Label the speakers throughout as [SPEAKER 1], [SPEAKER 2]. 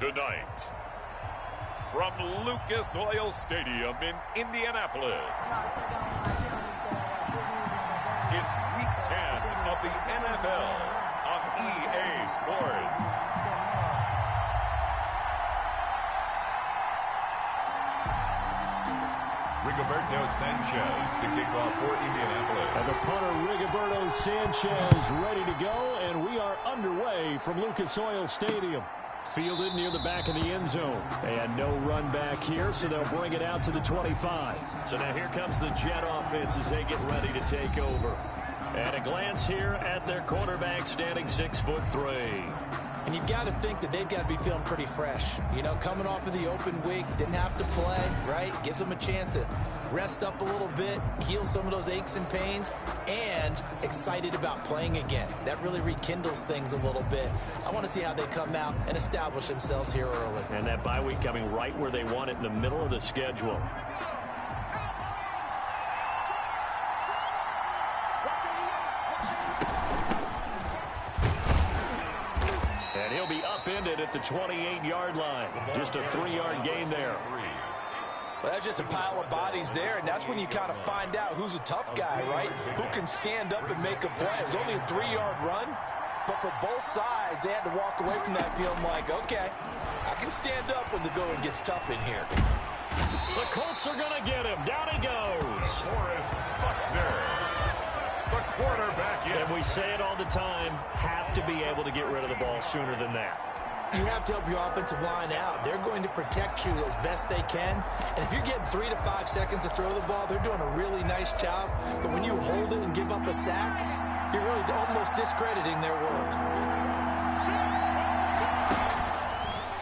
[SPEAKER 1] Tonight, from Lucas Oil Stadium in Indianapolis, it's Week 10 of the NFL on EA Sports.
[SPEAKER 2] Rigoberto Sanchez to kick off for Indianapolis.
[SPEAKER 3] And the punter, Rigoberto Sanchez, ready to go, and we are underway from Lucas Oil Stadium. Fielded near the back of the end zone. And no run back here, so they'll bring it out to the 25. So now here comes the Jet offense as they get ready to take over. And a glance here at their quarterback, standing 6'3".
[SPEAKER 4] And you've got to think that they've got to be feeling pretty fresh. You know, coming off of the open week, didn't have to play, right? Gives them a chance to rest up a little bit, heal some of those aches and pains, and excited about playing again. That really rekindles things a little bit. I want to see how they come out and establish themselves here early.
[SPEAKER 3] And that bye week coming right where they want it, in the middle of the schedule. And he'll be upended at the 28-yard line. Just a 3-yard gain there.
[SPEAKER 4] Well, that's just a pile of bodies there, and that's when you kind of find out who's a tough guy, right? Who can stand up and make a play. It was only a 3-yard run, but for both sides, they had to walk away from that feeling like, okay, I can stand up when the going gets tough in here.
[SPEAKER 3] The Colts are going to get him. Down he goes.
[SPEAKER 2] Forrest Buckner, the quarterback.
[SPEAKER 3] And we say it all the time, have to be able to get rid of the ball sooner than that.
[SPEAKER 4] You have to help your offensive line out. They're going to protect you as best they can. And if you're getting 3 to 5 seconds to throw the ball, they're doing a really nice job. But when you hold it and give up a sack, you're really almost discrediting their work.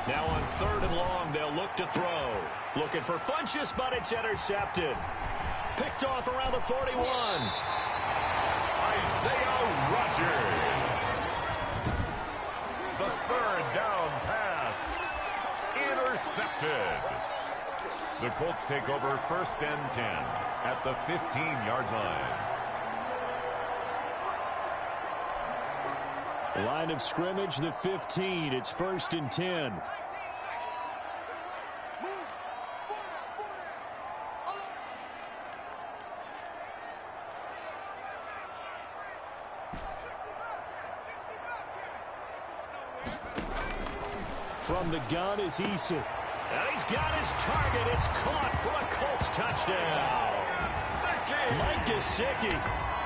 [SPEAKER 3] Now on 3rd and long, they'll look to throw. Looking for Funchess, but it's intercepted. Picked off around the 41.
[SPEAKER 2] Isaiah Rodgers. The 3rd down pass intercepted. The Colts take over 1st and 10 at the 15-yard line.
[SPEAKER 3] Line of scrimmage, the 15. It's 1st and 10. From the gun is Eason. And he's got his target. It's caught for a Colts touchdown. Mike Gesicki,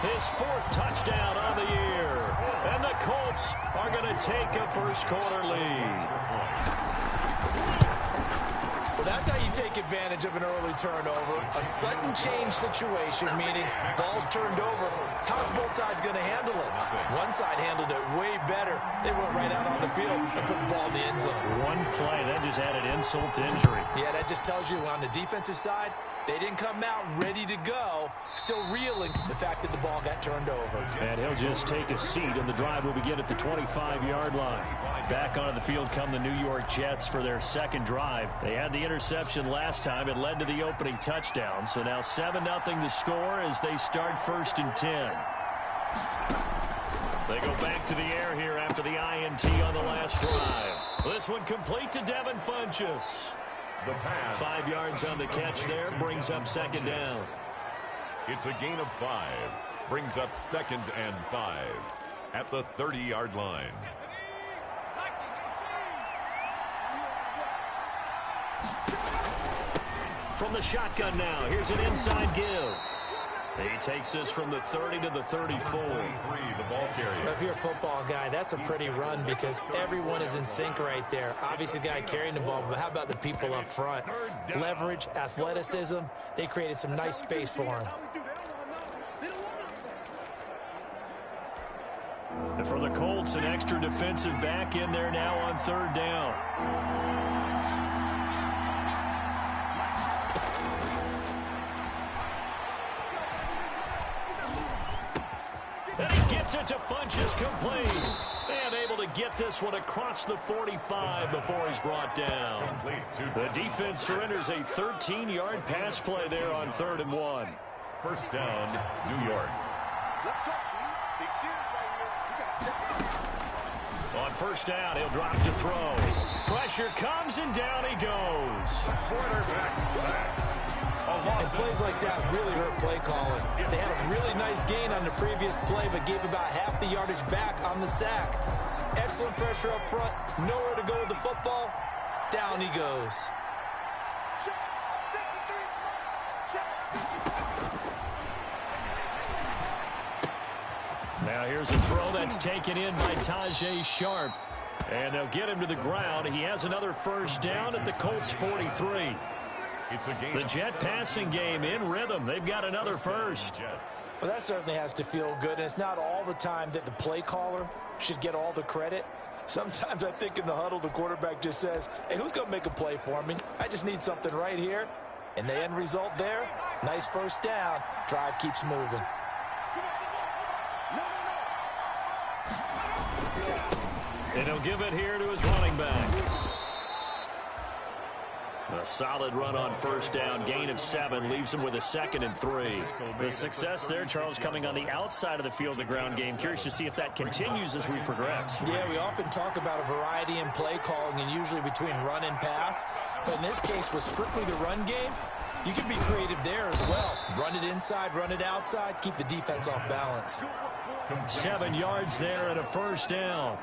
[SPEAKER 3] his 4th touchdown on the year. And the Colts are going to take a first-quarter lead.
[SPEAKER 4] Well, that's how you take advantage of an early turnover. A sudden change situation, meaning ball's turned over. How's both sides going to handle it? One side handled it way better. They went right out on the field and put the ball in the end zone.
[SPEAKER 3] One play, that just added insult to injury.
[SPEAKER 4] Yeah, that just tells you on the defensive side, they didn't come out ready to go, still reeling the fact that the ball got turned over.
[SPEAKER 3] And he'll just take a seat, and the drive will begin at the 25-yard line. Back onto the field come the New York Jets for their 2nd drive. They had the interception last time. It led to the opening touchdown. So now 7-0 the score as they start 1st and 10. They go back to the air here after the INT on the last drive. This one complete to Devin Funchess.
[SPEAKER 2] The pass.
[SPEAKER 3] 5 yards on the catch there, brings up 2nd down.
[SPEAKER 2] It's a gain of 5. Brings up 2nd and 5 at the 30-yard line.
[SPEAKER 3] From the shotgun now, here's an inside give. He takes this from the 30 to the 34.
[SPEAKER 2] The ball carrier.
[SPEAKER 4] If you're a football guy, that's a pretty run because everyone is in sync right there. Obviously, the guy carrying the ball, but how about the people up front? Leverage, athleticism, they created some nice space for him.
[SPEAKER 3] And for the Colts, an extra defensive back in there now on 3rd down. And he gets it to Funchess, complete. And able to get this one across the 45 before he's brought down. The defense surrenders a 13-yard pass play there on 3rd and 1.
[SPEAKER 2] 1st down, New York.
[SPEAKER 1] Let's go. Big series right here.
[SPEAKER 3] On first down. He'll drop to throw. Pressure comes, and down he goes.
[SPEAKER 1] Quarterback sack.
[SPEAKER 4] And plays like that really hurt play calling. They had a really nice gain on the previous play, but gave about half the yardage back on the sack. Excellent pressure up front. Nowhere to go with the football. Down he goes.
[SPEAKER 3] Now here's a throw that's taken in by Tajay Sharp. And they'll get him to the ground. He has another first down at the Colts 43.
[SPEAKER 2] It's a game.
[SPEAKER 3] The Jet passing game in rhythm. They've got another first.
[SPEAKER 4] Well, that certainly has to feel good. And it's not all the time that the play caller should get all the credit. Sometimes I think in the huddle, the quarterback just says, hey, who's going to make a play for me? I just need something right here. And the end result there, nice first down. Drive keeps moving.
[SPEAKER 3] And he'll give it here to his running back. A solid run on first down. Gain of 7 leaves him with a 2nd and 3. The success there, Charles, coming on the outside of the field, the ground game. Curious to see if that continues as we progress.
[SPEAKER 4] Yeah, we often talk about a variety in play calling and usually between run and pass. But in this case, with strictly the run game, you can be creative there as well. Run it inside, run it outside, keep the defense off balance.
[SPEAKER 3] 7 yards there and a first down.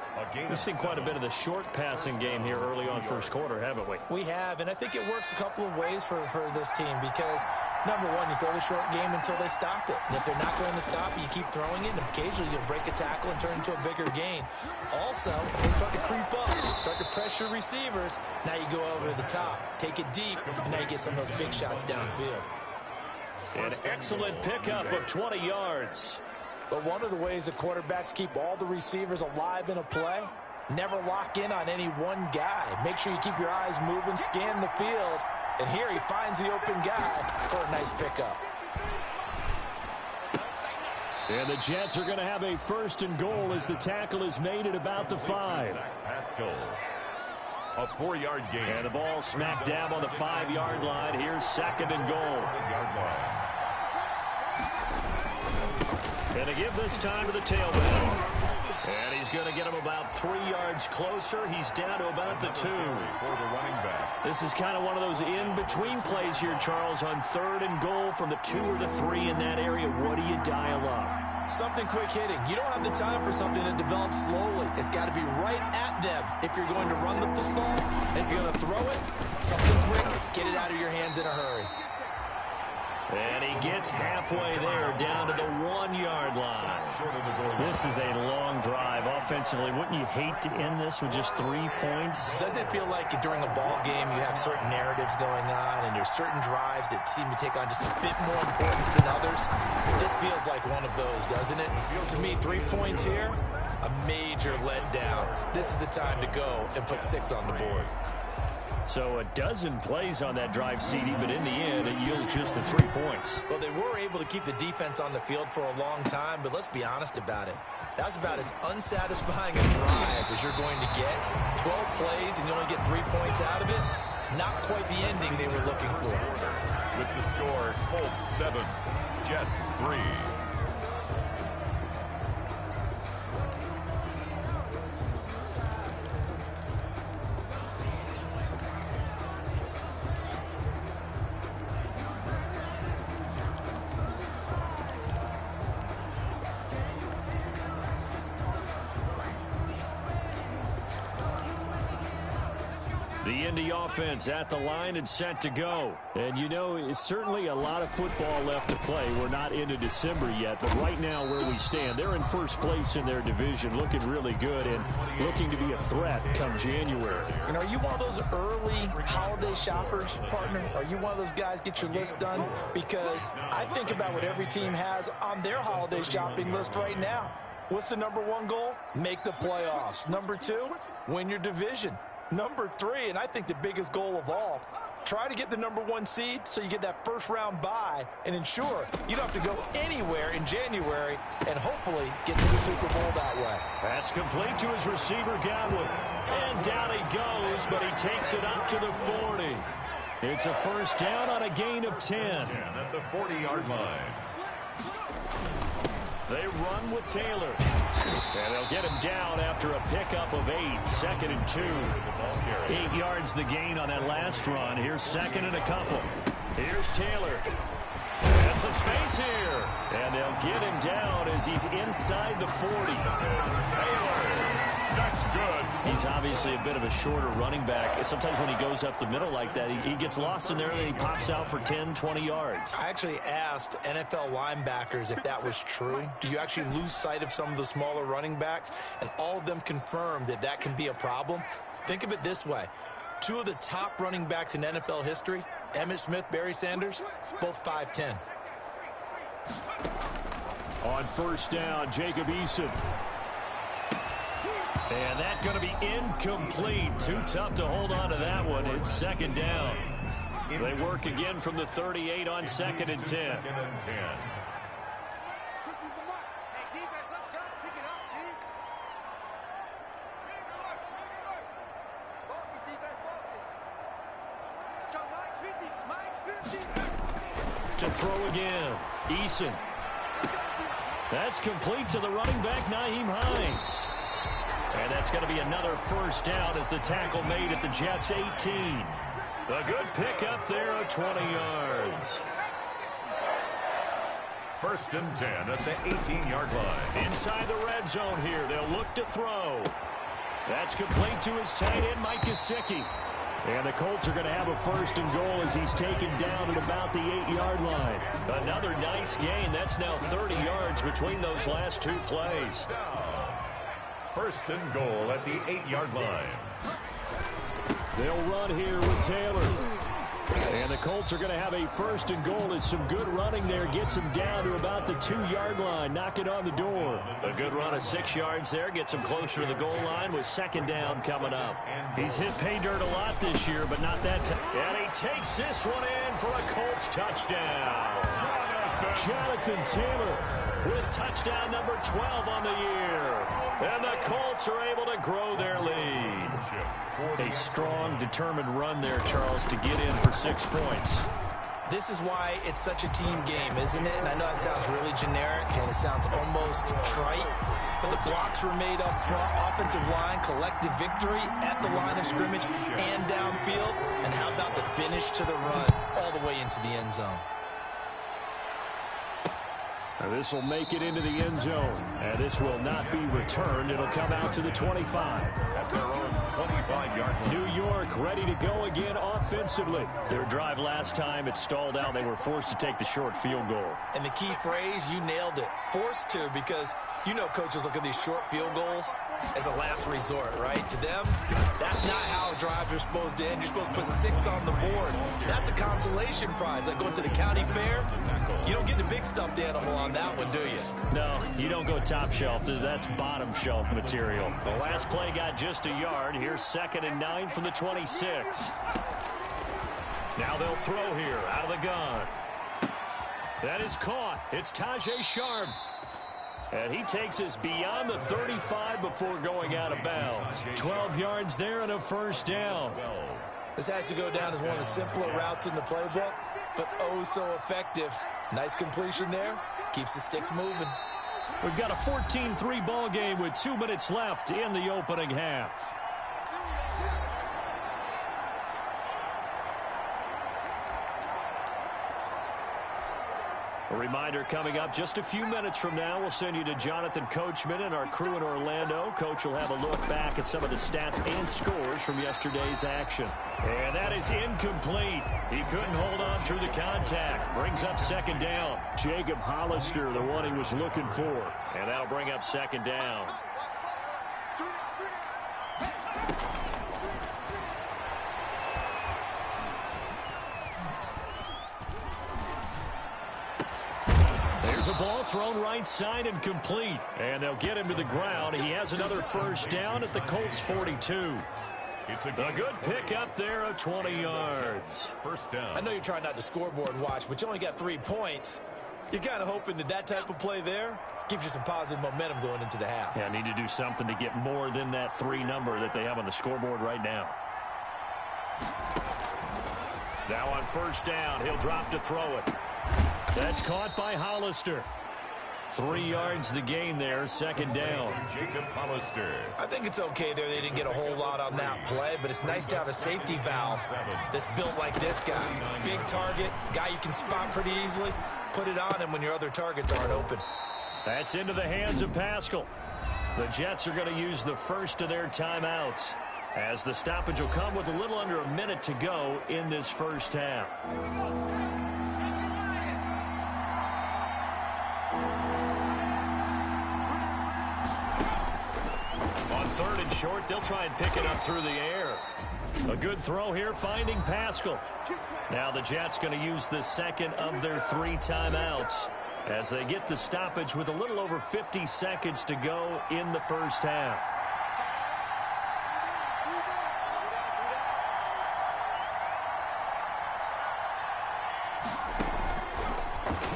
[SPEAKER 3] We've seen quite a bit of the short passing game here early on first quarter, haven't we?
[SPEAKER 4] We have, and I think it works a couple of ways for this team because, number one, you throw the short game until they stop it. And if they're not going to stop it, you keep throwing it, and occasionally you'll break a tackle and turn into a bigger gain. Also, they start to creep up. They start to pressure receivers. Now you go over the top, take it deep, and now you get some of those big shots downfield.
[SPEAKER 3] An excellent pickup of 20 yards.
[SPEAKER 4] But one of the ways the quarterbacks keep all the receivers alive in a play, never lock in on any one guy. Make sure you keep your eyes moving, scan the field. And here he finds the open guy for a nice pickup.
[SPEAKER 3] And the Jets are going to have a 1st and goal as the tackle is made at about the 5.
[SPEAKER 2] Pascal. A 4-yard gain.
[SPEAKER 3] And the ball smack dab on the 5-yard line. Here's 2nd and goal. And to give this time to the tailback. And he's going to get him about 3 yards closer. He's down to about the 2.
[SPEAKER 2] For the running back.
[SPEAKER 3] This is kind of one of those in-between plays here, Charles, on 3rd and goal from the 2 or the 3 in that area. What do you dial up?
[SPEAKER 4] Something quick hitting. You don't have the time for something that develops slowly. It's got to be right at them if you're going to run the football. And if you're going to throw it, something quick, get it out of your hands in a hurry.
[SPEAKER 3] And he gets halfway there, down to the 1-yard line. This is a long drive offensively. Wouldn't you hate to end this with just 3 points?
[SPEAKER 4] Doesn't it feel like during a ball game you have certain narratives going on and there's certain drives that seem to take on just a bit more importance than others? This feels like one of those, doesn't it? To me, 3 points here, a major letdown. This is the time to go and put 6 on the board.
[SPEAKER 3] So a dozen plays on that drive, CD, but in the end, it yields just the 3 points.
[SPEAKER 4] Well, they were able to keep the defense on the field for a long time, but let's be honest about it. That was about as unsatisfying a drive as you're going to get. 12 plays and you only get 3 points out of it. Not quite the ending they were looking for.
[SPEAKER 2] With the score, Colts 7, Jets 3.
[SPEAKER 3] The Indy offense at the line and set to go. And, you know, it's certainly a lot of football left to play. We're not into December yet, but right now where we stand, they're in first place in their division, looking really good and looking to be a threat come January.
[SPEAKER 4] And are you one of those early holiday shoppers, partner? Are you one of those guys get your list done? Because I think about what every team has on their holiday shopping list right now. What's the number 1 goal? Make the playoffs. Number 2, win your division. Number 3, and I think the biggest goal of all, try to get the number 1 seed so you get that first-round bye and ensure you don't have to go anywhere in January and hopefully get to the Super Bowl that way.
[SPEAKER 3] That's complete to his receiver, Godwin. And down he goes, but he takes it up to the 40. It's a first down on a gain of 10.
[SPEAKER 2] At the 40-yard line.
[SPEAKER 3] They run with Taylor. And they'll get him down after a pickup of 8. 2nd and 2. 8 yards the gain on that last run. Here's 2nd and a couple. Here's Taylor. And some space here. And they'll get him down as he's inside the 40.
[SPEAKER 2] Taylor. That's good.
[SPEAKER 3] He's obviously a bit of a shorter running back. Sometimes when he goes up the middle like that, he gets lost in there and then he pops out for 10, 20 yards.
[SPEAKER 4] I actually asked NFL linebackers if that was true. Do you actually lose sight of some of the smaller running backs? And all of them confirmed that that can be a problem. Think of it this way. 2 of the top running backs in NFL history, Emmitt Smith, Barry Sanders, both 5'10".
[SPEAKER 3] On first down, Jacob Eason. And that's going to be incomplete. Too tough to hold on to that one. It's 2nd down. They work again from the 38 on 2nd and 10. To throw again. Eason. That's complete to the running back, Nyheim Hines. And that's going to be another first down as the tackle made at the Jets' 18. A good pickup there of 20 yards.
[SPEAKER 2] 1st and 10 at the 18-yard line.
[SPEAKER 3] Inside the red zone here. They'll look to throw. That's complete to his tight end, Mike Gesicki. And the Colts are going to have a 1st and goal as he's taken down at about the 8-yard line. Another nice gain. That's now 30 yards between those last 2 plays.
[SPEAKER 2] 1st and goal at the 8-yard line.
[SPEAKER 3] They'll run here with Taylor. And the Colts are going to have a 1st and goal as some good running there gets him down to about the 2-yard line. Knock it on the door. A good run of 6 yards there gets him closer to the goal line with 2nd down coming up. He's hit pay dirt a lot this year, but not that time. And he takes this one in for a Colts touchdown. Jonathan Taylor with touchdown number 12 on the year. And the Colts are able to grow their lead. A strong, determined run there, Charles, to get in for 6 points.
[SPEAKER 4] This is why it's such a team game, isn't it? And I know it sounds really generic and it sounds almost trite, but the blocks were made up front, offensive line, collective victory at the line of scrimmage and downfield. And how about the finish to the run all the way into the end zone?
[SPEAKER 3] This will make it into the end zone. And this will not be returned. It'll come out to the 25.
[SPEAKER 2] At their own 25-yard line.
[SPEAKER 3] New York ready to go again offensively. Their drive last time, it stalled out. They were forced to take the short field goal.
[SPEAKER 4] And the key phrase, you nailed it. Forced to, because you know coaches look at these short field goals as a last resort, right? To them, that's not how drives are supposed to end. You're supposed to put 6 on the board. That's a consolation prize. Like going to the county fair, you don't get the big stuffed animal on that one, do you?
[SPEAKER 3] No, you don't go top shelf. That's bottom shelf material. The last play got just a yard. Here's 2nd and 9 from the 26. Now they'll throw here out of the gun. That is caught. It's Tajay Sharp. And he takes us beyond the 35 before going out of bounds. 12 yards there and a first down.
[SPEAKER 4] This has to go down as one of the simpler routes in the playbook, but oh so effective. Nice completion there. Keeps the sticks moving.
[SPEAKER 3] We've got a 14-3 ball game with 2 minutes left in the opening half. A reminder coming up just a few minutes from now. We'll send you to Jonathan Coachman and our crew in Orlando. Coach will have a look back at some of the stats and scores from yesterday's action. And that is incomplete. He couldn't hold on through the contact. Brings up 2nd down. Jacob Hollister, the one he was looking for. And that'll bring up 2nd down. There's a ball thrown right side and complete. And they'll get him to the ground. He has another first down at the Colts 42. It's a good pickup there of 20 yards.
[SPEAKER 2] First down.
[SPEAKER 4] I know you're trying not to scoreboard watch, but you only got 3 points. You're kind of hoping that that type of play there gives you some positive momentum going into the half.
[SPEAKER 3] Yeah, need to do something to get more than that 3 number that they have on the scoreboard right now. Now on first down, he'll drop to throw it. That's caught by Hollister. 3 yards the gain there, second down.
[SPEAKER 2] Jacob Hollister.
[SPEAKER 4] I think it's okay there. They didn't get a whole lot on that play, but it's nice to have a safety valve that's built like this guy. Big target, guy you can spot pretty easily. Put it on him when your other targets aren't open.
[SPEAKER 3] That's into the hands of Pascal. The Jets are going to use the first of their timeouts, as the stoppage will come with a little under a minute to go in this first half. On 3rd and short, they'll try and pick it up through the air. A good throw here, finding Pascal. Now the Jets going to use the second of their 3 timeouts as they get the stoppage with a little over 50 seconds to go in the first half.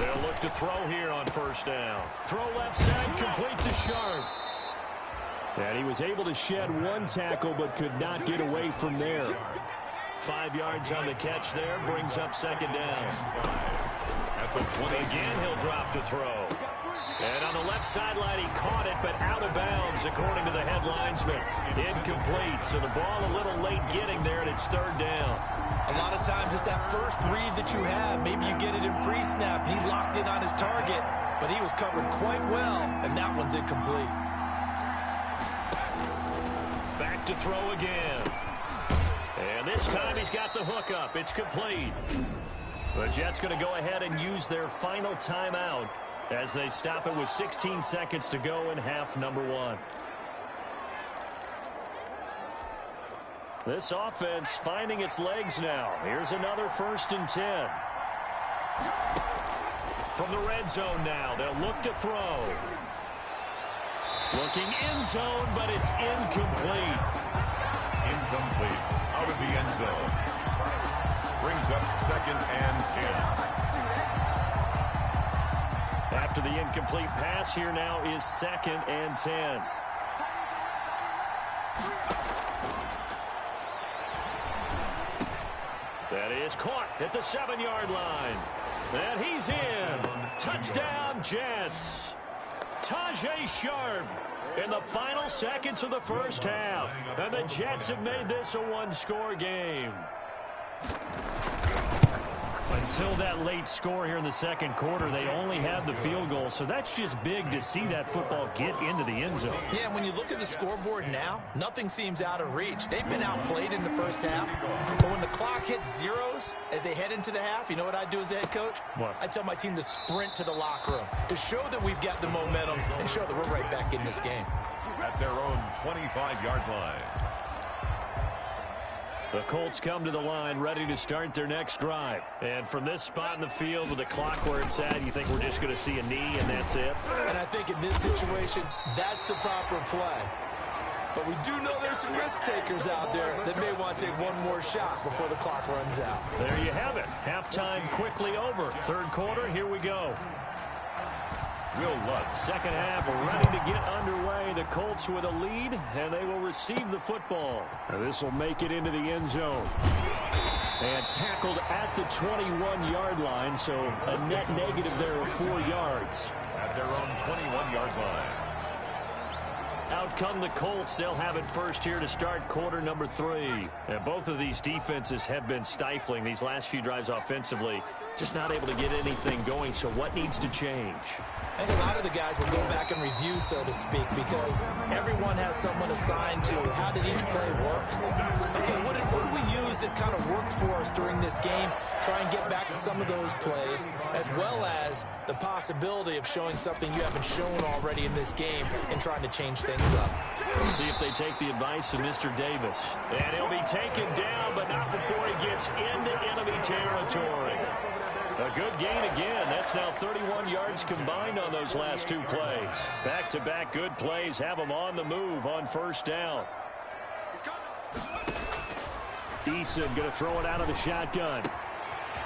[SPEAKER 3] They'll look to throw here on first down. Throw left side, complete to Sharp. And he was able to shed 1 tackle but could not get away from there. 5 yards on the catch there, brings up second down. At the 20. Again, he'll drop to throw. And on the left sideline, he caught it, but out of bounds, according to the head linesman. Incomplete, so the ball a little late getting there, and it's 3rd down.
[SPEAKER 4] A lot of times it's that first read that you have. Maybe you get it in pre-snap. He locked in on his target, but he was covered quite well, and that one's incomplete.
[SPEAKER 3] Back to throw again. And this time he's got the hook up. It's complete. The Jets going to go ahead and use their final timeout as they stop it with 16 seconds to go in half number 1. This offense finding its legs now. Here's another 1st and 10. From the red zone now, they'll look to throw. Looking end zone, but it's incomplete.
[SPEAKER 2] Incomplete. Out of the end zone. Brings up 2nd and 10.
[SPEAKER 3] After the incomplete pass, here now is 2nd and 10. That is caught at the 7-yard line. And he's in. Touchdown, Jets. Tajay Sharp in the final seconds of the first half. And the Jets have made this a 1-score game. Until that late score here in the second quarter, they only had the field goal. So that's just big to see that football get into the end zone.
[SPEAKER 4] Yeah, when you look at the scoreboard now, nothing seems out of reach. They've been outplayed in the first half. But when the clock hits zeros as they head into the half, you know what I do as the head coach?
[SPEAKER 3] What?
[SPEAKER 4] I tell my team to sprint to the locker room to show that we've got the momentum and show that we're right back in this game.
[SPEAKER 2] At their own 25-yard line.
[SPEAKER 3] The Colts come to the line ready to start their next drive. And from this spot in the field with the clock where it's at, you think we're just going to see a knee and that's it?
[SPEAKER 4] And I think in this situation, that's the proper play. But we do know there's some risk takers out there that may want to take one more shot before the clock runs out.
[SPEAKER 3] There you have it. Halftime quickly over. 3rd quarter, here we go.
[SPEAKER 2] Will Lutz.
[SPEAKER 3] Second half ready to get underway. The Colts with a lead, and they will receive the football. This will make it into the end zone. And tackled at the 21-yard line, so a net negative there of 4 yards.
[SPEAKER 2] At their own 21-yard line.
[SPEAKER 3] Out come the Colts. They'll have it first here to start quarter number 3. And both of these defenses have been stifling these last few drives offensively. Just not able to get anything going, so what needs to change?
[SPEAKER 4] I think a lot of the guys will go back and review, so to speak, because everyone has someone assigned to how did each play work. Okay, what did we use that kind of worked for us during this game? Try and get back to some of those plays, as well as the possibility of showing something you haven't shown already in this game and trying to change things up.
[SPEAKER 3] We'll see if they take the advice of Mr. Davis. And he'll be taken down, but not before he gets into enemy territory. A good gain again. That's now 31 yards combined on those last 2 plays. Back-to-back good plays have them on the move on first down. Eason going to throw it out of the shotgun.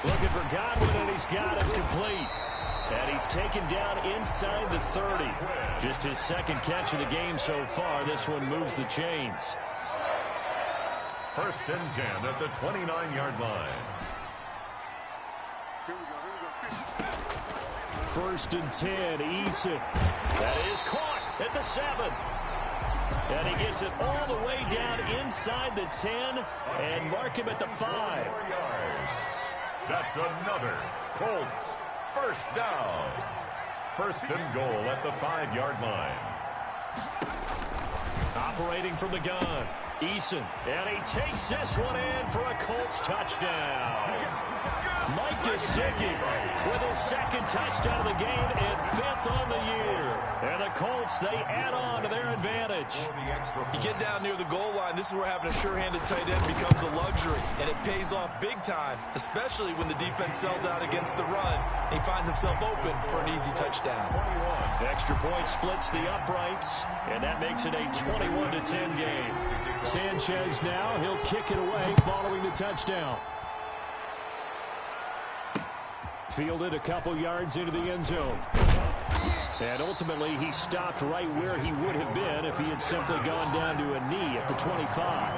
[SPEAKER 3] Looking for Godwin, and he's got it complete. And he's taken down inside the 30. Just his 2nd catch of the game so far. This one moves the chains.
[SPEAKER 2] 1st and 10 at the 29-yard line.
[SPEAKER 3] first and 10. Eason. That is caught at the 7. And he gets it all the way down inside the 10 and mark him at the 5.
[SPEAKER 2] That's another Colts first down. First and goal at the 5-yard line.
[SPEAKER 3] Operating from the gun, Eason, and he takes this one in for a Colts touchdown. Mike Gesicki with his second touchdown of the game and 5th on the year. And the Colts, they add on to their advantage.
[SPEAKER 4] You get down near the goal line, this is where having a sure-handed tight end becomes a luxury, and it pays off big time, especially when the defense sells out against the run. He finds himself open for an easy touchdown.
[SPEAKER 3] Extra point splits the uprights, and that makes it a 21-10 game. Sanchez now, he'll kick it away following the touchdown. Fielded a couple yards into the end zone. And ultimately, he stopped right where he would have been if he had simply gone down to a knee at the 25.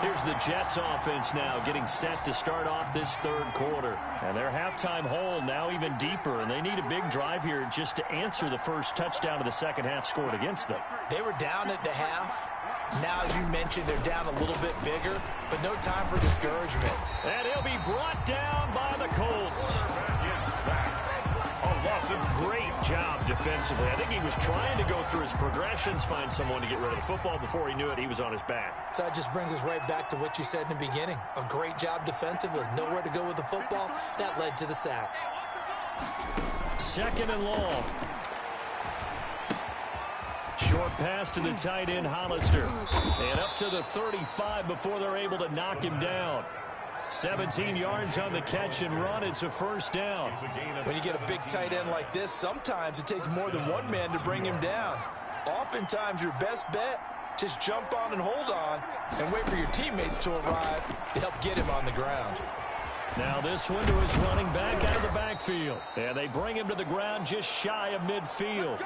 [SPEAKER 3] Here's the Jets offense now getting set to start off this third quarter. And their halftime hole now even deeper, and they need a big drive here just to answer the first touchdown of the second half scored against them.
[SPEAKER 4] They were down at the half. Now, as you mentioned, they're down a little bit bigger, but no time for discouragement.
[SPEAKER 3] And he'll be brought down by the Colts. Great job defensively. I think he was trying to go through his progressions, find someone to get rid of the football. Before he knew it, he was on his back.
[SPEAKER 4] So that just brings us right back to what you said in the beginning. A great job defensively. Nowhere to go with the football. That led to the sack.
[SPEAKER 3] Second and long. Short pass to the tight end, Hollister. And up to the 35 before they're able to knock him down. 17 yards on the catch and run. It's a first down.
[SPEAKER 4] When you get a big tight end like this, sometimes it takes more than one man to bring him down. Oftentimes, your best bet, just jump on and hold on and wait for your teammates to arrive to help get him on the ground.
[SPEAKER 3] Now this one to his running back out of the backfield. And they bring him to the ground just shy of midfield.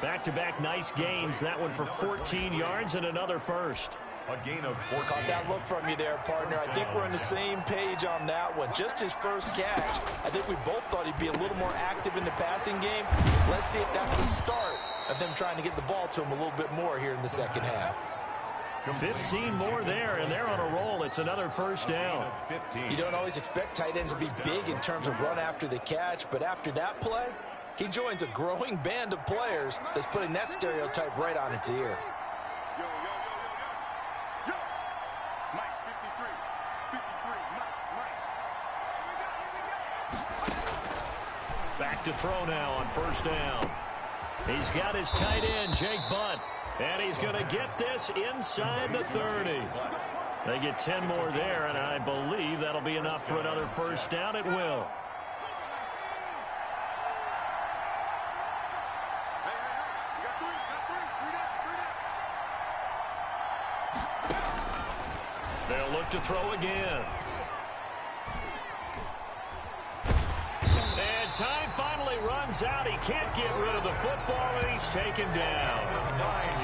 [SPEAKER 3] Back-to-back nice gains. That one for 14 yards and another first.
[SPEAKER 2] A gain of 14.
[SPEAKER 4] Caught that look from you there, partner. I think we're on the same page on that one. Just his first catch. I think we both thought he'd be a little more active in the passing game. Let's see if that's the start of them trying to get the ball to him a little bit more here in the second half.
[SPEAKER 3] 15 more there, and they're on a roll. It's another first down.
[SPEAKER 4] You don't always expect tight ends to be big in terms of run after the catch, but after that play, he joins a growing band of players that's putting that stereotype right on its ear.
[SPEAKER 3] Back to throw now on first down. He's got his tight end, Jake Butt. And he's going to get this inside the 30. They get 10 more there, and I believe that'll be enough for another first down. It will. They'll look to throw again. And time finally runs out. He can't get rid of the football, and he's taken down.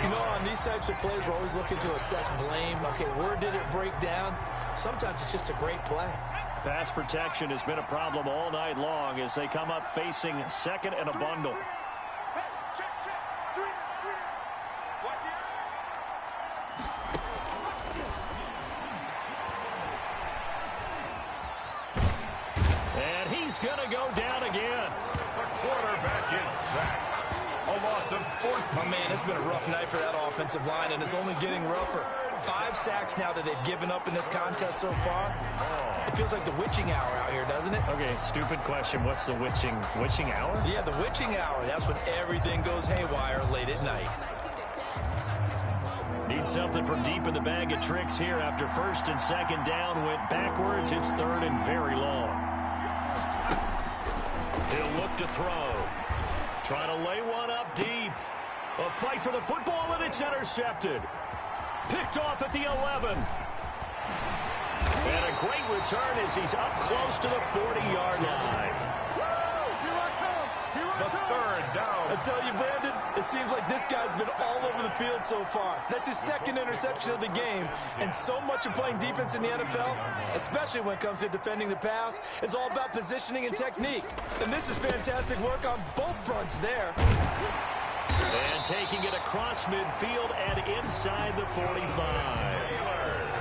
[SPEAKER 4] You know, on these types of plays, we're always looking to assess blame. Okay, where did it break down? Sometimes it's just a great play.
[SPEAKER 3] Pass protection has been a problem all night long as they come up facing second and a bundle. And he's going to go down again.
[SPEAKER 2] The quarterback is sacked. A loss of 14.
[SPEAKER 4] Oh, man, it's been a rough night for that offensive line, and it's only getting rougher. 5 sacks now that they've given up in this contest so far. It feels like the witching hour out here, doesn't it?
[SPEAKER 3] Okay, stupid question. What's the witching hour?
[SPEAKER 4] Yeah, the witching hour. That's when everything goes haywire late at night.
[SPEAKER 3] Need something from deep in the bag of tricks here after first and second down went backwards. It's third and very long. He'll look to throw. Trying to lay one up deep. A fight for the football, and it's intercepted. Picked off at the 11. And a great return as he's up close to the 40-yard line.
[SPEAKER 2] the third down.
[SPEAKER 4] I tell you, Brandon, it seems like this guy's been all over the field so far. That's his second interception of the game, and so much of playing defense in the NFL, especially when it comes to defending the pass, is all about positioning and technique. And this is fantastic work on both fronts there.
[SPEAKER 3] And taking it across midfield and inside the 45.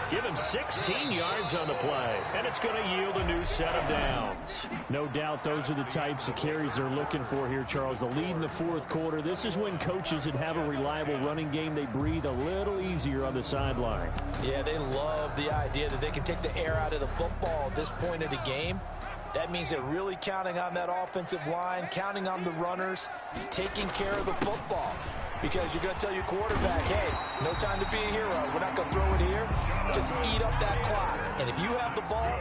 [SPEAKER 3] Give him 16 yards on the play, and it's going to yield a new set of downs. No doubt those are the types of carries they're looking for here, Charles. The lead in the fourth quarter. This is when coaches that have a reliable running game, they breathe a little easier on the sideline.
[SPEAKER 4] Yeah, they love the idea that they can take the air out of the football at this point of the game. That means they're really counting on that offensive line, counting on the runners, taking care of the football. Because you're going to tell your quarterback, hey, no time to be a hero. We're not going to throw it here. Just eat up that clock. And if you have the ball,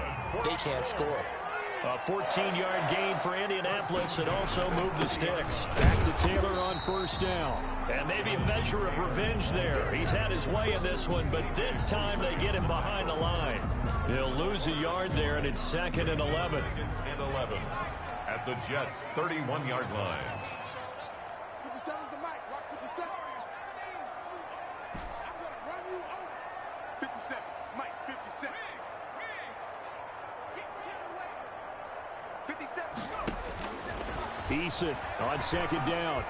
[SPEAKER 4] they can't score.
[SPEAKER 3] A 14-yard gain for Indianapolis and also move the sticks. Back to Taylor on first down. And maybe a measure of revenge there. He's had his way in this one, but this time they get him behind the line. He'll lose a yard there, and it's 2nd and 11.
[SPEAKER 2] And 11 at the Jets' 31-yard line.
[SPEAKER 5] 57's the mic. Watch 57. I'm going to run you over. 57. Mike, 57. Get away. 57.
[SPEAKER 3] Eason on second down.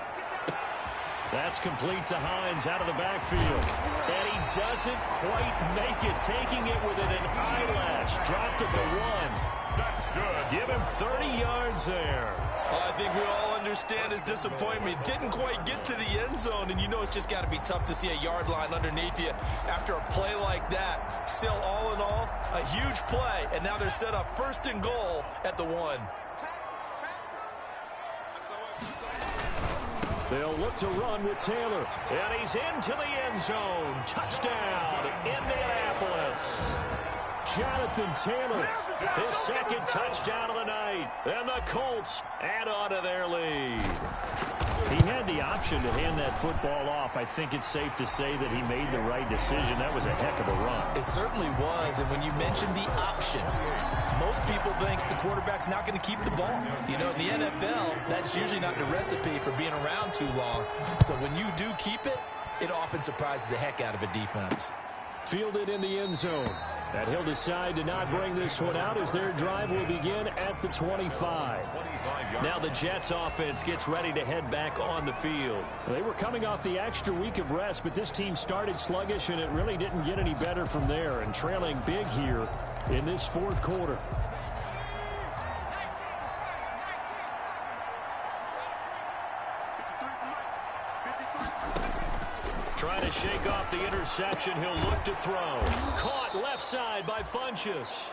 [SPEAKER 3] That's complete to Hines out of the backfield. And he doesn't quite make it, taking it within an eyelash. Dropped at the 1.
[SPEAKER 2] That's good.
[SPEAKER 3] Give him 30 yards there.
[SPEAKER 4] I think we all understand his disappointment. Didn't quite get to the end zone, and you know it's just got to be tough to see a yard line underneath you after a play like that. Still, all in all, a huge play, and now they're set up 1st and goal at the 1.
[SPEAKER 3] They'll look to run with Taylor. And he's into the end zone. Touchdown, Indianapolis. Jonathan Taylor, his 2nd touchdown of the night. And the Colts add on to their lead. He had the option to hand that football off. I think it's safe to say that he made the right decision. That was a heck of a run.
[SPEAKER 4] It certainly was, and when you mentioned the option, most people think the quarterback's not going to keep the ball. You know, in the NFL, that's usually not the recipe for being around too long. So when you do keep it, it often surprises the heck out of a defense.
[SPEAKER 3] Fielded in the end zone. And he'll decide to not bring this one out as their drive will begin at the 25. Now the Jets offense gets ready to head back on the field. They were coming off the extra week of rest, but this team started sluggish, and it really didn't get any better from there, and trailing big here in this fourth quarter. Trying to shake off the interception. He'll look to throw. Caught left side by Funchess.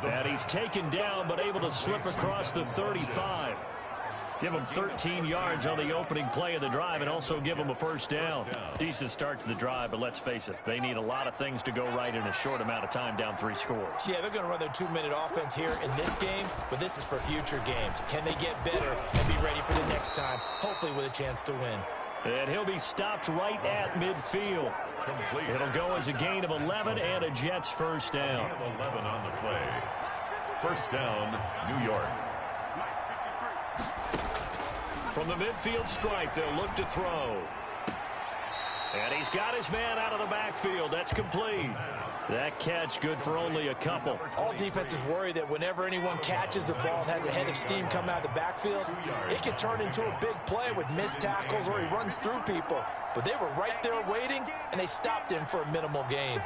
[SPEAKER 3] And he's taken down but able to slip across the 35. Give him 13 yards on the opening play of the drive and also give him a first down. Decent start to the drive, but let's face it, they need a lot of things to go right in a short amount of time, down 3 scores.
[SPEAKER 4] Yeah, they're going to run their 2-minute offense here in this game, but this is for future games. Can they get better and be ready for the next time, hopefully with a chance to win?
[SPEAKER 3] And he'll be stopped right at midfield.
[SPEAKER 2] Complete.
[SPEAKER 3] It'll go as a gain of 11 and a Jets first down.
[SPEAKER 2] 11 on the play. First down, New York.
[SPEAKER 3] From the midfield stripe, they'll look to throw. And he's got his man out of the backfield. That's complete. That catch good for only a couple.
[SPEAKER 4] All defenses worry that whenever anyone catches the ball and has a head of steam come out of the backfield, it can turn into a big play with missed tackles or he runs through people. But they were right there waiting, and they stopped him for a minimal gain.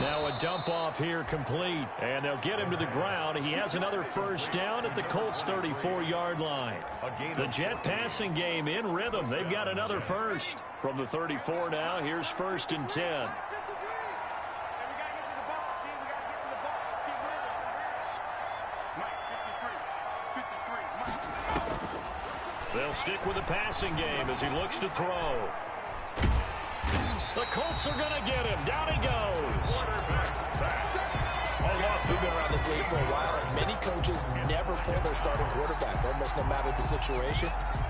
[SPEAKER 3] Now a dump off here complete, and they'll get him to the ground. He has another first down at the Colts 34-yard line. The Jet passing game in rhythm. They've got another first. From the 34 now, here's 1st and 10. They'll stick with the passing game as he looks to throw. The Colts are going to get him. Down he goes.
[SPEAKER 4] We've been around this league for a while, and many coaches never pull their starting quarterback, almost no matter the situation.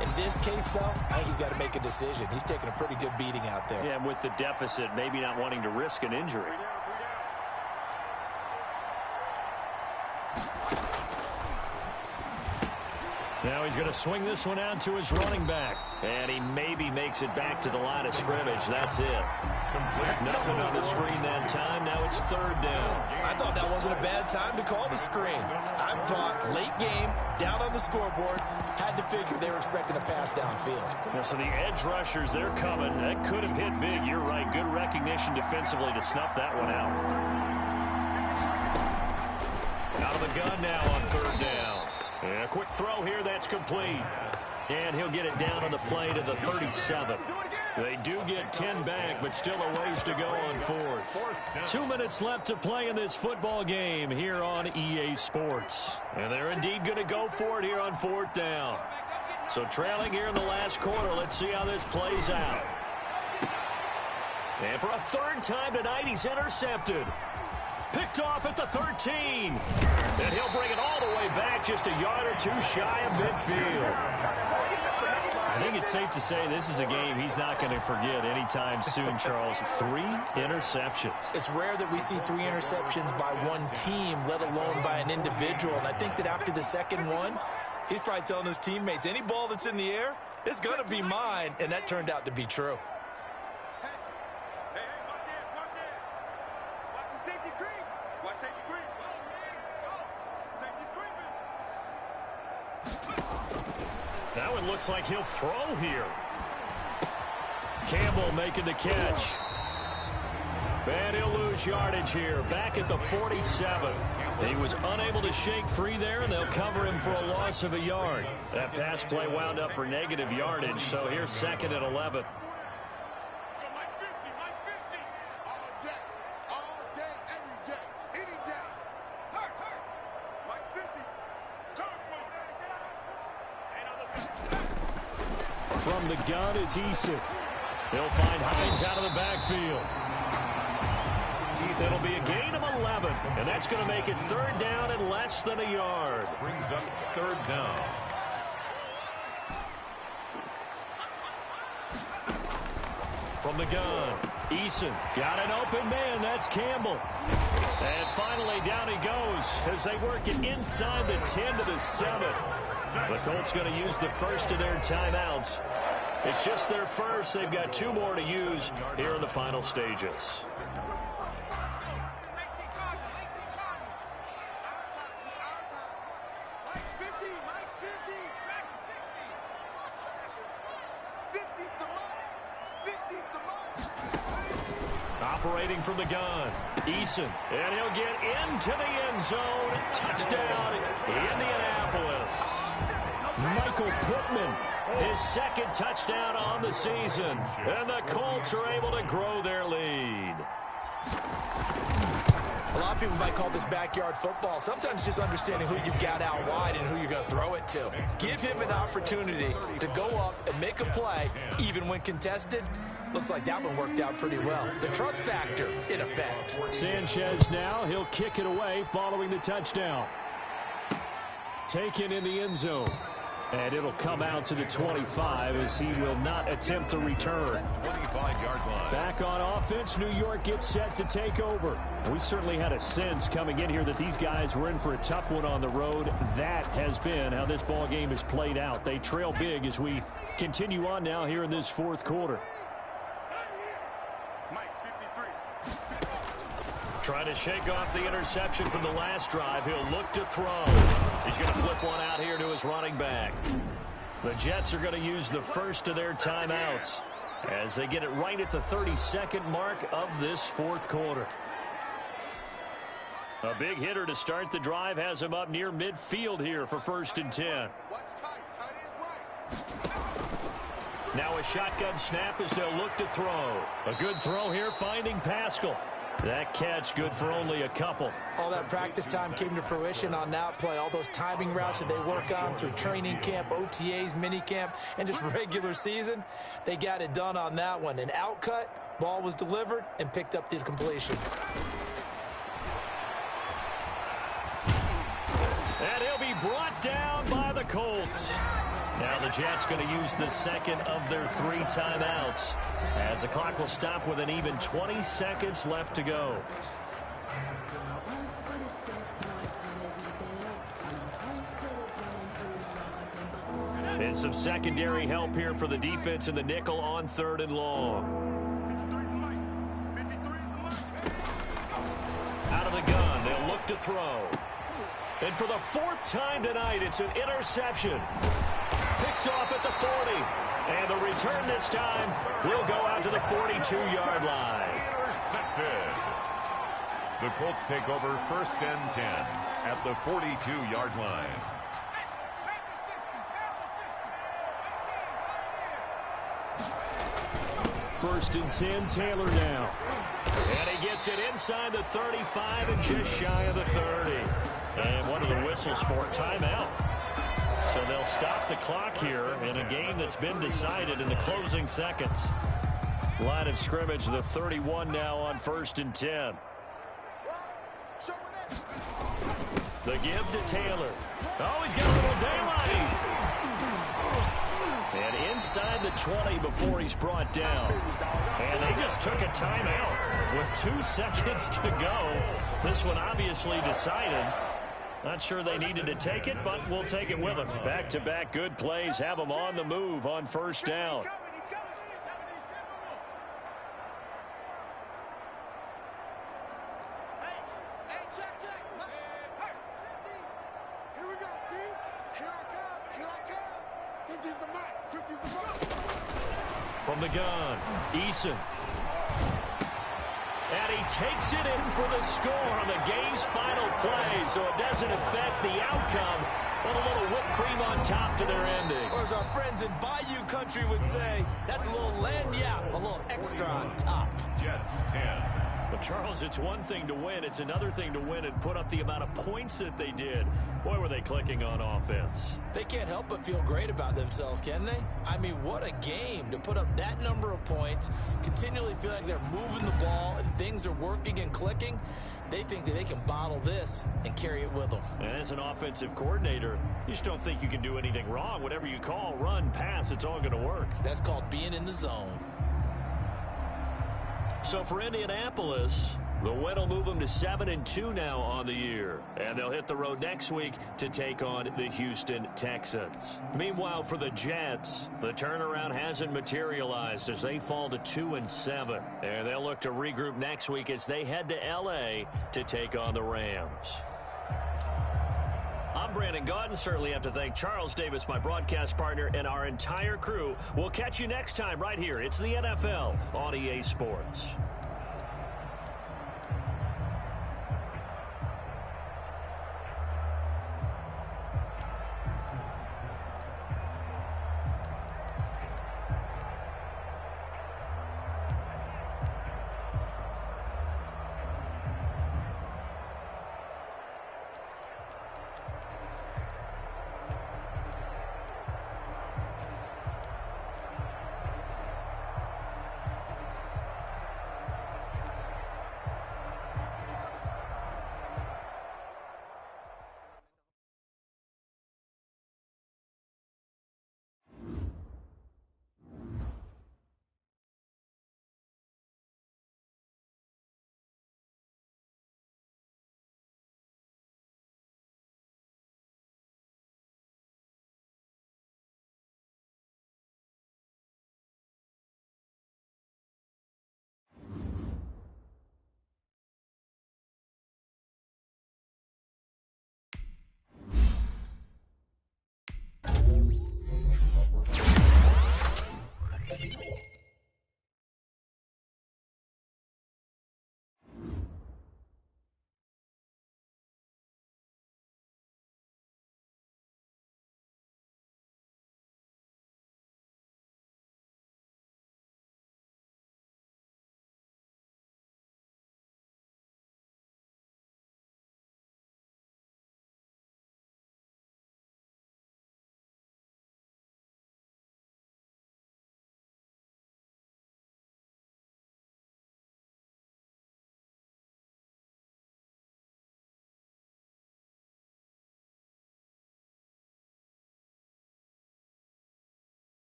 [SPEAKER 4] In this case, though, I think he's got to make a decision. He's taking a pretty good beating out there.
[SPEAKER 3] Yeah, with the deficit, maybe not wanting to risk an injury. Now he's going to swing this one out to his running back. And he maybe makes it back to the line of scrimmage. That's it. Nothing on the screen that time. Now it's third down.
[SPEAKER 4] I thought that wasn't a bad time to call the screen. I thought late game, down on the scoreboard, had to figure they were expecting a pass downfield.
[SPEAKER 3] Now, so the edge rushers, they're coming. That could have hit big. You're right. Good recognition defensively to snuff that one out. Out of the gun now on third down. And a quick throw here, that's complete. And he'll get it down on the play to the 37. They do get 10 back, but still a ways to go on fourth. 2 minutes left to play in this football game here on EA Sports. And they're indeed going to go for it here on fourth down. So trailing here in the last quarter, let's see how this plays out. And for a third time tonight, he's intercepted. Picked off at the 13. And he'll bring it all the way back just a yard or two shy of midfield. I think it's safe to say this is a game he's not going to forget anytime soon, Charles. 3 interceptions.
[SPEAKER 4] It's rare that we see 3 interceptions by one team, let alone by an individual. And I think that after the second one, he's probably telling his teammates, any ball that's in the air, it's going to be mine. And that turned out to be true.
[SPEAKER 3] Now it looks like he'll throw here. Campbell making the catch. And he'll lose yardage here. Back at the 47. He was unable to shake free there, and they'll cover him for a loss of a yard. That pass play wound up for negative yardage, so here's second and 11. From the gun is Eason. He'll find Hines out of the backfield. It'll be a gain of 11, and that's going to make it third down and less than a yard.
[SPEAKER 2] Brings up third down.
[SPEAKER 3] From the gun, Eason got an open man. That's Campbell. And finally down he goes as they work it inside the 10 to the 7. The Colts going to use the first of their timeouts. It's just their first. They've got 2 more to use here in the final stages. Operating from the gun, Eason, and he'll get into the end zone. Touchdown, Indianapolis. Michael Pittman, his second touchdown on the season, and the Colts are able to grow their lead.
[SPEAKER 4] A lot of people might call this backyard football. Sometimes just understanding who you've got out wide and who you're going to throw it to. Give him an opportunity to go up and make a play, even when contested. Looks like that one worked out pretty well. The trust factor in effect.
[SPEAKER 3] Sanchez now, he'll kick it away following the touchdown. Taken in the end zone. And it'll come out to the 25 as he will not attempt to return.
[SPEAKER 2] 25-yard line.
[SPEAKER 3] Back on offense, New York gets set to take over. We certainly had a sense coming in here that these guys were in for a tough one on the road. That has been how this ball game has played out. They trail big as we continue on now here in this fourth quarter. Trying to shake off the interception from the last drive. He'll look to throw. He's going to flip one out here to his running back. The Jets are going to use the first of their timeouts as they get it right at the 32nd mark of this fourth quarter. A big hitter to start the drive has him up near midfield here for 1st and 10. Now a shotgun snap as they'll look to throw. A good throw here finding Pascal. That catch good for only a couple.
[SPEAKER 4] All that practice time came to fruition on that play. All those timing routes that they work on through training camp, OTAs, mini camp, and just regular season, they got it done on that one. An outcut, ball was delivered, and picked up the completion.
[SPEAKER 3] And he'll be brought down by the Colts. Now the Jets going to use the second of their 3 timeouts as the clock will stop with an even 20 seconds left to go. And some secondary help here for the defense in the nickel on 3rd and long.
[SPEAKER 5] 53 is the mic.
[SPEAKER 3] Out of the gun, they'll look to throw. And for the 4th time tonight, it's an interception. Picked off at the 40. And the return this time will go out to the 42-yard line.
[SPEAKER 2] Intercepted. The Colts take over 1st and 10 at the 42-yard line.
[SPEAKER 3] First and 10, Taylor now. And he gets it inside the 35 and just shy of the 30. And one of the whistles for a timeout. So they'll stop the clock here in a game that's been decided in the closing seconds. Line of scrimmage, the 31 now on 1st and 10. The give to Taylor. Oh, he's got a little daylight. And inside the 20 before he's brought down. And they just took a timeout with 2 seconds to go. This one obviously decided. Not sure they needed to take it, but we'll take it with them. Back-to-back good plays have them on the move on 1st down. From the gun, Eason. And he takes it in for the score on the game's final play, so it doesn't affect the outcome. But a little whipped cream on top to their ending.
[SPEAKER 4] Or as our friends in Bayou Country would say, that's a little lagniappe, a little extra on top.
[SPEAKER 2] Jets 10.
[SPEAKER 3] But, Charles, it's one thing to win. It's another thing to win and put up the amount of points that they did. Boy, were they clicking on offense.
[SPEAKER 4] They can't help but feel great about themselves, can they? I mean, what a game to put up that number of points, continually feel like they're moving the ball and things are working and clicking. They think that they can bottle this and carry it with them.
[SPEAKER 3] And as an offensive coordinator, you just don't think you can do anything wrong. Whatever you call, run, pass, it's all going to work.
[SPEAKER 4] That's called being in the zone.
[SPEAKER 3] So for Indianapolis, the win will move them to 7-2 now on the year. And they'll hit the road next week to take on the Houston Texans. Meanwhile, for the Jets, the turnaround hasn't materialized as they fall to 2-7. And they'll look to regroup next week as they head to L.A. to take on the Rams. I'm Brandon Gaudin. Certainly have to thank Charles Davis, my broadcast partner, and our entire crew. We'll catch you next time right here. It's the NFL on EA Sports.